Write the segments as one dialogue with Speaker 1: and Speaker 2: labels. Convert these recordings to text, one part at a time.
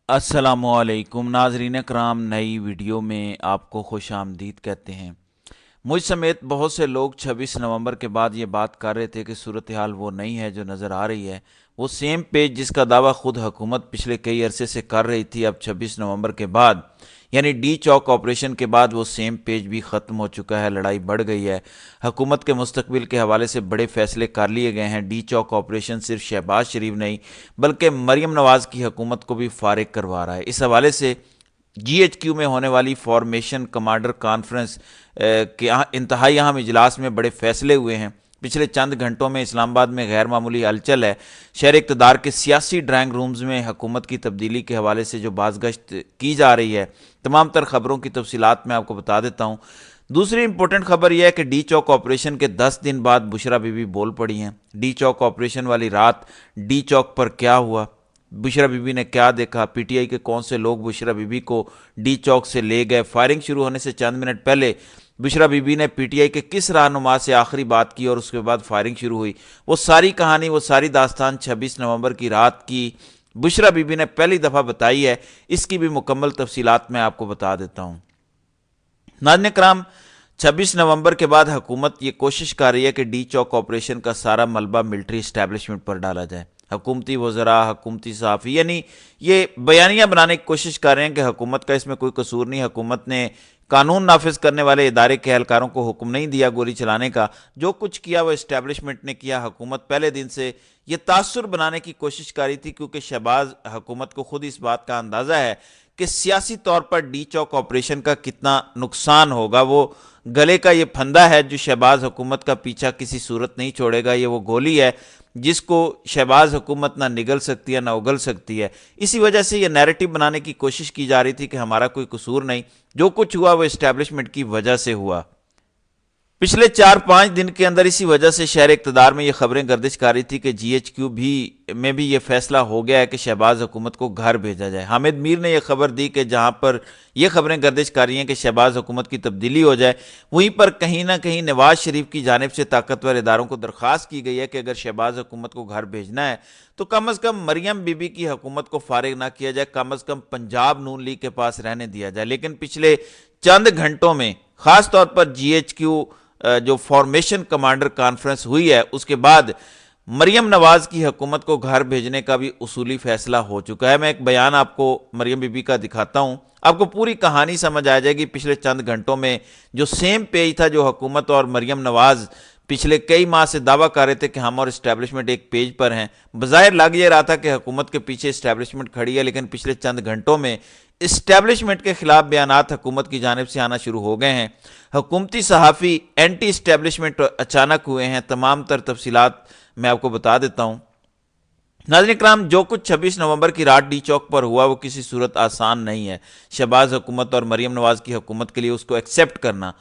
Speaker 1: अस्सलामुअलैकुम नाजरीन कराम, नई वीडियो में आपको खुश आमदीद कहते हैं। मुझ समेत बहुत से लोग 26 नवंबर के बाद ये बात कर रहे थे कि सूरत हाल वो नहीं है जो नज़र आ रही है। वो सेम पेज जिसका दावा खुद हुकूमत पिछले कई अरसे से कर रही थी, अब 26 नवंबर के बाद यानी डी चौक ऑपरेशन के बाद वो सेम पेज भी ख़त्म हो चुका है। लड़ाई बढ़ गई है। हुकूमत के मुस्तकबिल के हवाले से बड़े फैसले कर लिए गए हैं। डी चौक ऑपरेशन सिर्फ शहबाज शरीफ नहीं बल्कि मरीम नवाज़ की हुकूमत को भी फारिग करवा रहा है। इस हवाले से GHQ में होने वाली फॉर्मेशन कमांडर कॉन्फ्रेंस के इंतहाई अहम इजलास में बड़े फैसले हुए हैं। पिछले चंद घंटों में इस्लामाबाद में गैर मामूली हलचल है। शहर इक़्तिदार के सियासी ड्राइंग रूम्स में हुकूमत की तब्दीली के हवाले से जो बाज़गश्त की जा रही है, तमाम तर खबरों की तफसीलात मैं आपको बता देता हूँ। दूसरी इंपॉर्टेंट खबर यह है कि डी चौक ऑपरेशन के 10 दिन बाद बुशरा बीबी बोल पड़ी हैं। डी चौक ऑपरेशन वाली रात डी चौक पर क्या हुआ, बुशरा बीबी ने क्या देखा, PTI के कौन से लोग बुशरा बीबी को डी चौक से ले गए, फायरिंग शुरू होने से चंद मिनट पहले बुशरा बीबी ने PTI के किस रहनुमा से आखिरी बात की और उसके बाद फायरिंग शुरू हुई, वो सारी कहानी, वो सारी दास्तान 26 नवंबर की रात की बुशरा बीबी ने पहली दफ़ा बताई है। इसकी भी मुकम्मल तफसीलात मैं आपको बता देता हूँ। नाज़रीन कराम, 26 नवंबर के बाद हुकूमत ये कोशिश कर रही है कि डी चौक ऑपरेशन का सारा मलबा मिलिट्री इस्टेब्लिशमेंट पर डाला जाए। हुकूमती वज़रा, हुकूमती सहाफ़ी यानी ये बयानियाँ बनाने की कोशिश कर रहे हैं कि हुकूमत का इसमें कोई कसूर नहीं, हुकूमत ने कानून नाफिज करने वाले इदारे के एहलकारों को हुक्म नहीं दिया गोली चलाने का, जो कुछ किया वो इस्टेब्लिशमेंट ने किया। हुकूमत पहले दिन से ये तासुर बनाने की कोशिश कर रही थी, क्योंकि शहबाज हुकूमत को खुद इस बात का अंदाज़ा है कि सियासी तौर पर डी चौक ऑपरेशन का कितना नुकसान होगा। वो गले का ये फंदा है जो शहबाज हुकूमत का पीछा किसी सूरत नहीं छोड़ेगा। ये वो गोली है जिसको शहबाज हुकूमत ना निगल सकती है ना उगल सकती है। इसी वजह से ये नैरेटिव बनाने की कोशिश की जा रही थी कि हमारा कोई कसूर नहीं, जो कुछ हुआ वो इस्टेब्लिशमेंट की वजह से हुआ। पिछले 4-5 दिन के अंदर इसी वजह से शहर इक़्तिदार में ये खबरें गर्दिश कर रही थी कि GHQ में भी ये फैसला हो गया है कि शहबाज हुकूमत को घर भेजा जाए। हामिद मीर ने यह खबर दी कि जहां पर यह खबरें गर्दिश कर रही हैं कि शहबाज हुकूमत की तब्दीली हो जाए, वहीं पर कहीं ना कहीं नवाज शरीफ की जानिब से ताकतवर इदारों को दरख्वास्त की गई है कि अगर शहबाज हुकूमत को घर भेजना है तो कम अज़ कम मरियम बीबी की हुकूमत को फारिग ना किया जाए, कम अज़ कम पंजाब नून लीग के पास रहने दिया जाए। लेकिन पिछले चंद घंटों में खास तौर पर GHQ जो फॉर्मेशन कमांडर कॉन्फ्रेंस हुई है, उसके बाद मरियम नवाज की हुकूमत को घर भेजने का भी उसूली फैसला हो चुका है। मैं एक बयान आपको मरियम बीबी का दिखाता हूं, आपको पूरी कहानी समझ आ जाएगी। पिछले चंद घंटों में जो सेम पेज था, जो हुकूमत और मरियम नवाज पिछले कई माह से दावा कर रहे थे कि हम और इस्टेब्लिशमेंट एक पेज पर हैं, बज़ाहिर लग ये रहा था कि हुकूमत के पीछे इस्टेब्लिशमेंट खड़ी है, लेकिन पिछले चंद घंटों में इस्टेब्लिशमेंट के खिलाफ बयानात हुकूमत की जानिब से आना शुरू हो गए हैं। हुकूमती सहाफ़ी एंटी इस्टेब्लिशमेंट अचानक हुए हैं। तमाम तर तफसीलात मैं आपको बता देता हूँ। नाज़रीन कराम, जो कुछ 26 नवंबर की रात डी चौक पर हुआ वो किसी सूरत आसान नहीं है। शहबाज हुकूमत और मरियम नवाज की हुकूमत के लिए उसको एक्सेप्ट करना,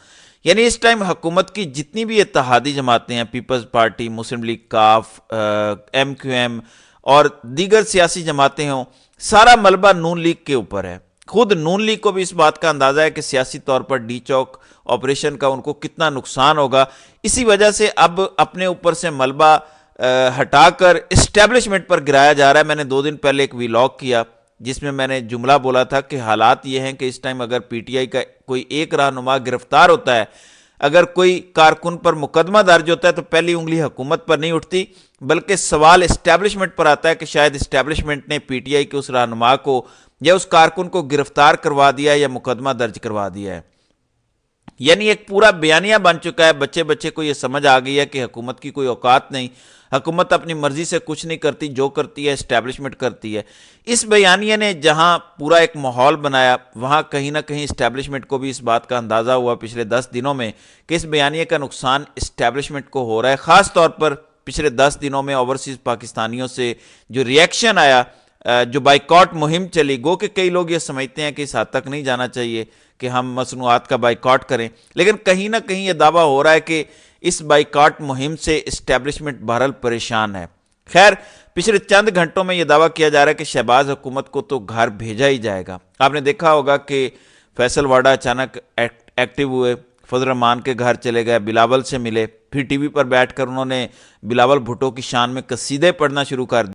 Speaker 1: यानी इस टाइम हुकूमत की जितनी भी इत्तेहादी जमातें हैं, पीपल्स पार्टी, मुस्लिम लीग, काफ, MQM और दीगर सियासी जमातें हों, सारा मलबा नून लीग के ऊपर है। खुद नून लीग को भी इस बात का अंदाज़ा है कि सियासी तौर पर डी चौक ऑपरेशन का उनको कितना नुकसान होगा। इसी वजह से अब अपने ऊपर से मलबा हटाकर इस्टेब्लिशमेंट पर गिराया जा रहा है। मैंने 2 दिन पहले एक व्लॉग किया जिसमें मैंने जुमला बोला था कि हालात ये हैं कि इस टाइम अगर PTI का कोई एक रहनुमा गिरफ्तार होता है, अगर कोई कारकुन पर मुकदमा दर्ज होता है, तो पहली उंगली हुकूमत पर नहीं उठती, बल्कि सवाल इस्टेब्लिशमेंट पर आता है कि शायद इस्टेब्लिशमेंट ने PTI के उस रहनुमा को या उस कारकुन को गिरफ्तार करवा दिया है या मुकदमा दर्ज करवा दिया है। यानी एक पूरा बयानिया बन चुका है। बच्चे बच्चे को यह समझ आ गई है कि हुकूमत की कोई औकात नहीं, हुकूमत अपनी मर्जी से कुछ नहीं करती, जो करती है इस्टेब्लिशमेंट करती है। इस बयानिया ने जहां पूरा एक माहौल बनाया, वहां कहीं ना कहीं इस्टेब्लिशमेंट को भी इस बात का अंदाज़ा हुआ पिछले 10 दिनों में कि इस बयानिया का नुकसान इस्टेब्लिशमेंट को हो रहा है। ख़ास तौर पर पिछले 10 दिनों में ओवरसीज़ पाकिस्तानियों से जो रिएक्शन आया, जो बाइकॉट मुहिम चली, गो कि कई लोग ये समझते हैं कि इस हद तक नहीं जाना चाहिए कि हम मसनूआत का बाइकॉट करें, लेकिन कहीं ना कहीं ये दावा हो रहा है कि इस बाइकॉट मुहिम से इस्टेब्लिशमेंट बहरहाल परेशान है। खैर, पिछले चंद घंटों में यह दावा किया जा रहा है कि शहबाज हुकूमत को तो घर भेजा ही जाएगा। आपने देखा होगा कि फैसल वाडा अचानक एक्टिव हुए, फजल रहमान के घर चले गए, बिलावल से मिले, फिर TV पर बैठकर उन्होंने बिलावल भुट्टो की शान में कसीदे पढ़ना शुरू कर दिया।